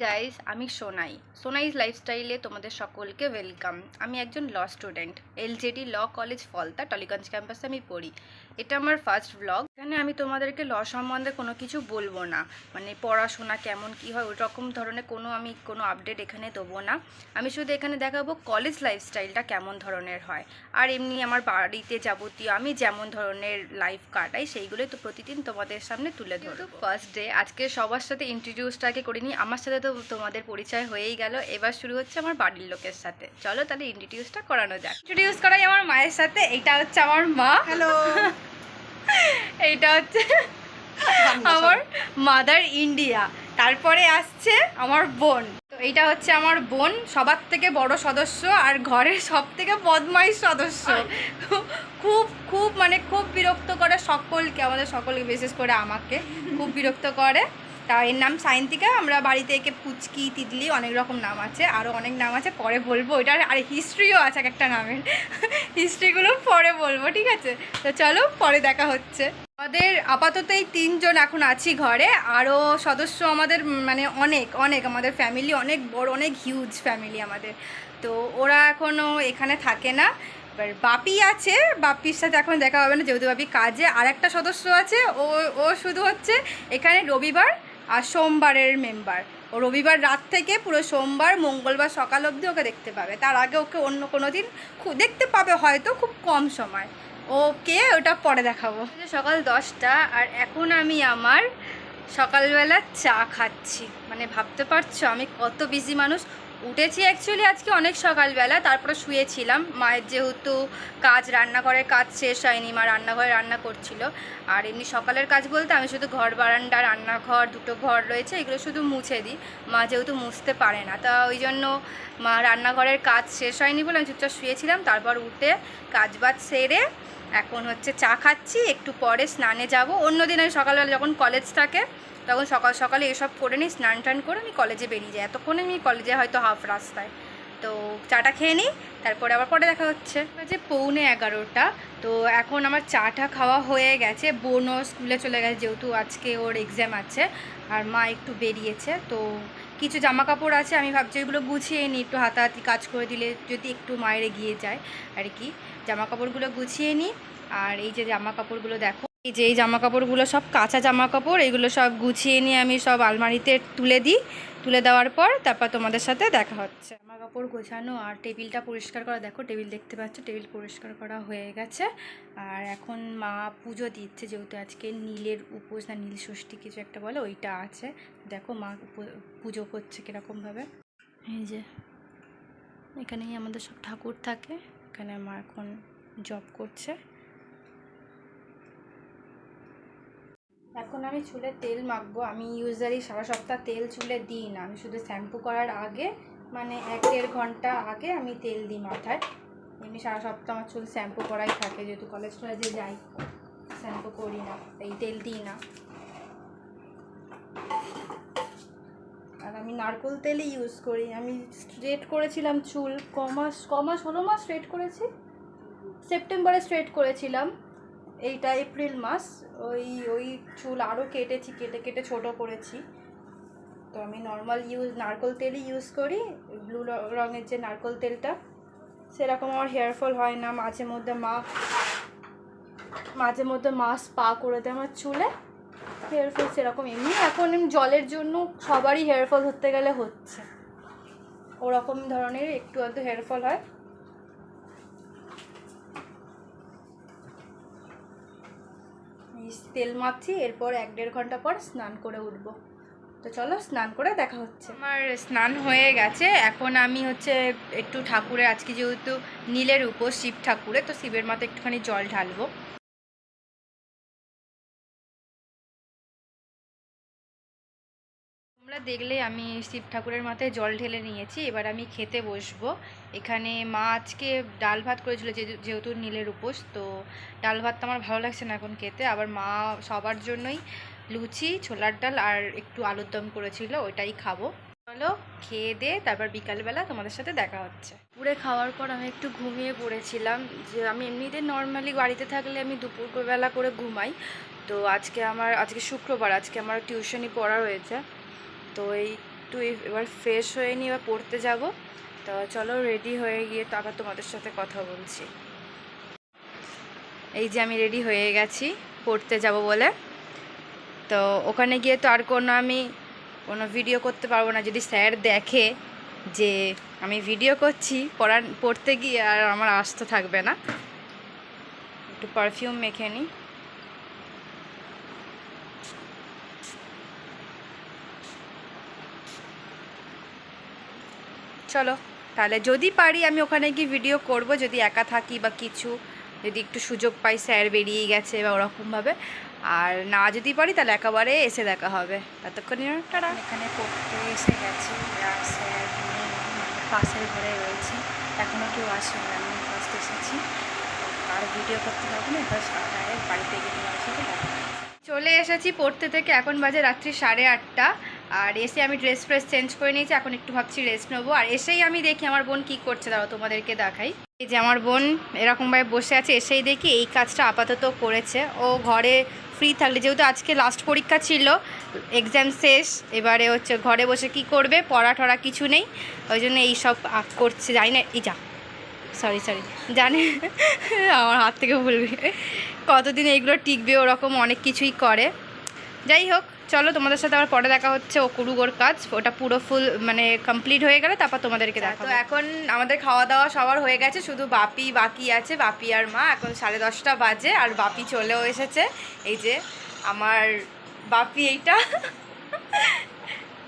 Guys, আমি সোনাইজ লাইফস্টাইলে তোমাদের সকলকে ওয়েলকাম। আমি একজন law student, LJD law college Falta Tollygunge ক্যাম্পাসে আমি পড়ি। এটা আমার ফার্স্ট ব্লগ। এখানে আমি তোমাদেরকে ল সম্বন্ধে কোনো কিছু বলবো না, মানে পড়াশোনা কেমন কি হয় ওই রকম ধরনের কোনো আপডেট এখানে দেবো না। আমি শুধু এখানে দেখাবো কলেজ লাইফস্টাইলটা কেমন ধরনের হয়, আর এমনি আমার বাড়িতে যাবতীয় আমি যেমন ধরনের লাইফ কাটাই সেইগুলোই তো প্রতিদিন তোমাদের সামনে তুলে ধরবো। ফার্স্ট ডে আজকে সবার সাথে ইন্ট্রোডিউসটাকে করিনি, আমার সাথে তো তোমাদের পরিচয় হয়েই গেল। এবার শুরু হচ্ছে আমার বাড়ির লোকের সাথে। চলো তাহলে ইন্ট্রোডিউসটা করানো যাক। ইন্ট্রোডিউস করাই আমার মায়ের সাথে। এইটা হচ্ছে আমার মা। হ্যালো। এইটা হচ্ছে আমার মাদার ইন্ডিয়া। তারপরে আসছে আমার বোন। তো এইটা হচ্ছে আমার বোন, সবার থেকে বড় সদস্য আর ঘরের সব থেকে বদমাইশ সদস্য। খুব খুব মানে খুব বিরক্ত করে সকলকে, আমাদের সকলকে, বিশেষ করে আমাকে খুব বিরক্ত করে। তা এর নাম সায়ন্তিকা। আমরা বাড়িতে একে পুচকি, তিতলি, অনেক রকম নাম আছে, আরও অনেক নাম আছে, পরে বলবো। এটার আর হিস্ট্রিও আছে এক একটা নামের, হিস্ট্রিগুলো পরে বলবো, ঠিক আছে? তো চলো পরে দেখা হচ্ছে। আমাদের আপাতত এই 3 জন এখন আছি ঘরে, আরও সদস্য আমাদের মানে অনেক অনেক আমাদের ফ্যামিলি অনেক বড়, অনেক হিউজ ফ্যামিলি আমাদের। তো ওরা এখনও এখানে থাকে না। এবার বাপি আছে, বাপির সাথে এখন দেখা হবে না যেহেতু বাপি কাজে। আর একটা সদস্য আছে, ও শুধু হচ্ছে এখানে রবিবার আর সোমবারের মেম্বার। ও রবিবার রাত থেকে পুরো সোমবার মঙ্গলবার সকাল অবধি ওকে দেখতে পাবে, তার আগে ওকে অন্য কোনো দিন দেখতে পাবে হয়তো খুব কম সময়। ওকে ওটা পরে দেখাবো। সকাল 10টা আর এখন আমি আমার সকালবেলা চা খাচ্ছি। মানে ভাবতে পারছো আমি কত বিজি মানুষ। উঠেছি অ্যাকচুয়ালি আজকে অনেক সকালবেলা, তারপরে শুয়েছিলাম। মায়ের যেহেতু রান্নাঘরের কাজ শেষ হয়নি, মা রান্নাঘরে রান্না করছিল। আর এমনি সকালের কাজ বলতে আমি শুধু ঘর বারান্দা, রান্নাঘর, 2টো ঘর রয়েছে, এগুলো শুধু মুছে দিই। মা যেহেতু মুছতে পারে না, তা ওই জন্য মা রান্নাঘরের কাজ শেষ হয়নি বলে আমি চুপচাপ শুয়েছিলাম। তারপর উঠে কাজবাজ সেরে এখন হচ্ছে চা খাচ্ছি। একটু পরে স্নানে যাব। অন্যদিন আমি সকালবেলা যখন কলেজ থাকে তখন সকাল সকালে এসব করে নিই, স্নান টান করে আমি কলেজে বেরিয়ে যাই। এতক্ষণে আমি কলেজে হয়তো হাফ রাস্তায়। তো চাটা খেয়ে নিই, তারপরে আবার পরে দেখা হচ্ছে। যে 11:45। তো এখন আমার চাটা খাওয়া হয়ে গেছে। বোনও স্কুলে চলে গেছে যেহেতু আজকে ওর এক্সাম আছে। আর মা একটু বেরিয়েছে। তো কিছু জামা কাপড় আছে, আমি ভাবছি এগুলো গুছিয়ে নিই, একটু হাতাহাতি কাজ করে দিলে যদি একটু মায়ের এগিয়ে যায় আর কি। জামা কাপড়গুলো গুছিয়ে নিই। আর এই যে জামা কাপড়গুলো দেখো, এই জামা কাপড়গুলো সব কাঁচা জামা কাপড়, এগুলো সব গুছিয়ে নিয়ে আমি সব আলমারিতে তুলে দিই। তুলে দেওয়ার পর তারপর তোমাদের সাথে দেখা হচ্ছে। জামা কাপড় গোছানো আর টেবিলটা পরিষ্কার করা। দেখো টেবিল দেখতে পাচ্ছ, টেবিল পরিষ্কার করা হয়ে গেছে। আর এখন মা পুজো দিচ্ছে যেহেতু আজকে নীলের উপোস না নীল ষষ্ঠী কিছু একটা বলে, ওইটা আছে। দেখো মা পুজো করছে কীরকমভাবে। এই যে এখানেই আমাদের সব ঠাকুর থাকে, এখানে মা এখন জপ করছে। এখন আমি চুলে তেল মাখবো। আমি ইউজুয়ালি সারা সপ্তাহ তেল চুলে দিই না, আমি শুধু শ্যাম্পু করার আগে মানে 1-1.5 ঘন্টা আগে আমি তেল দিই মাথায়। এমনি সারা সপ্তাহ আমার চুল শ্যাম্পু করাই থাকে, যেহেতু কলেজ টলেজে যাই শ্যাম্পু করি না, এই তেল দিই না। আর আমি নারকেল তেলই ইউজ করি। আমি স্ট্রেট করেছিলাম চুল কমাস হলো, মাস স্ট্রেট করেছি, সেপ্টেম্বরে স্ট্রেট করেছিলাম। এইটা এপ্রিল মাস। ওই চুল আরও কেটেছি, কেটে ছোটো করেছি। তো আমি নর্মাল নারকেল তেলই ইউজ করি, ব্লু রঙের যে নারকেল তেলটা। সেরকম আমার হেয়ার ফল হয় না। মাঝে মধ্যে মা স্পা করে দেয় আমার চুলে, হেয়ার ফল সেরকম এমনি এখন জলের জন্য সবারই হেয়ার ফল ধরতে গেলে হচ্ছে, ওরকম ধরনের একটু আধটু হেয়ার ফল হয়। তেল মাখছি, এরপর 1-1.5 ঘন্টা পর স্নান করে উঠবো। তো চলো স্নান করে দেখা হচ্ছে। আমার স্নান হয়ে গেছে। এখন আমি হচ্ছে একটু ঠাকুরের, আজকে যেহেতু নীলের উপোস শিব ঠাকুরের, তো শিবের মাথায় একটুখানি জল ঢালবো। তোমরা দেখলে আমি শিব ঠাকুরের মাথায় জল ঢেলে নিয়েছি। এবার আমি খেতে বসবো। এখানে মা আজকে ডাল ভাত করেছিল যেহেতু নীলের উপোস, তো ডাল ভাতটা আমার ভালো লাগছে না এখন খেতে। আবার মা সবার জন্যই লুচি, ছোলার ডাল আর একটু আলুর দম করেছিল, ওইটাই খাবো। চলো খেয়ে দে, তারপর বিকালবেলা তোমাদের সাথে দেখা হচ্ছে। দুপুরে খাওয়ার পর আমি একটু ঘুমিয়ে পড়েছিলাম। যে আমি এমনিতে নর্মালি বাড়িতে থাকলে আমি দুপুরবেলা করে ঘুমাই। তো আজকে শুক্রবার, আজকে আমার টিউশনি পড়া রয়েছে। তো এই একটু এবার ফ্রেশ হয়ে নিয়ে এবার পড়তে যাব। তো চলো রেডি হয়ে গিয়ে তো আবার তোমাদের সাথে কথা বলছি। এই যে আমি রেডি হয়ে গেছি পড়তে যাব বলে। তো ওখানে গিয়ে তো আর আমি কোনো ভিডিও করতে পারবো না, যদি স্যার দেখে যে আমি ভিডিও করছি পড়তে গিয়ে, আর আমার আস্ত থাকবে না। একটু পারফিউম মেখে নিই। চলো তাহলে যদি পারি আমি ওখানে গিয়ে ভিডিও করব, যদি একা থাকি বা কিছু, যদি একটু সুযোগ পাই, স্যার বেরিয়ে গেছে বা ওরকমভাবে, আর না যদি পারি তাহলে একেবারে এসে দেখা হবে। ততক্ষণই টাটা। এখানে পড়তে এসে গেছি, স্যার পাশের ঘরে রয়েছে, এখনও কেউ আসেনি, আমি ফার্স্ট এসেছি। আর ভিডিও করতে পারবো না, এবার ডাইরেক্ট বাড়িতে গিয়ে তোমার সাথে দেখা হবে। চলে এসেছি পড়তে থেকে, এখন বাজে রাত্রি 8:30। আর এসে আমি ড্রেস ফ্রেস চেঞ্জ করে নিয়েছি, এখন একটু ভাবছি রেস্ট নেবো। আর এসেই আমি দেখি আমার বোন কি করছে, দাঁড়াও তোমাদেরকে দেখাই। এই যে আমার বোন এরকমভাবে বসে আছে, এসেই দেখি এই কাজটা আপাতত করেছে। ও ঘরে ফ্রি থাকলে, যেহেতু আজকে লাস্ট পরীক্ষা ছিল, এক্সাম শেষ, এবারে হচ্ছে ঘরে বসে কি করবে, পড়া টড়া কিছু নেই, ওই জন্য এইসব করছে। জানি না, এই যা সরি জানে আমার হাত থেকে ভুলবে, কতদিন এইগুলো টিকবে, ওরকম অনেক কিছুই করে। যাই হোক, চলো তোমাদের সাথে আবার পরে দেখা হচ্ছে। ও করুক ওর কাজ, ওটা পুরো ফুল মানে কমপ্লিট হয়ে গেলে তারপর তোমাদেরকে দেখাবো। তো এখন আমাদের খাওয়া দাওয়া সবার হয়ে গেছে, শুধু বাপি বাকি আছে, বাপি আর মা। এখন 10:30 বাজে আর বাপি চলেও এসেছে। এই যে আমার বাপি, এইটা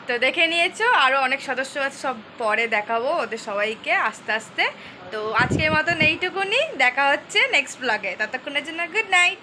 তো দেখে নিয়েছো, আরও অনেক সদস্য আছে, সব পরে দেখাবো ওদের সবাইকে আস্তে আস্তে। তো আজকের মতন এইটুকুনি, দেখা হচ্ছে নেক্সট ব্লগে। ততক্ষণের জন্য গুড নাইট।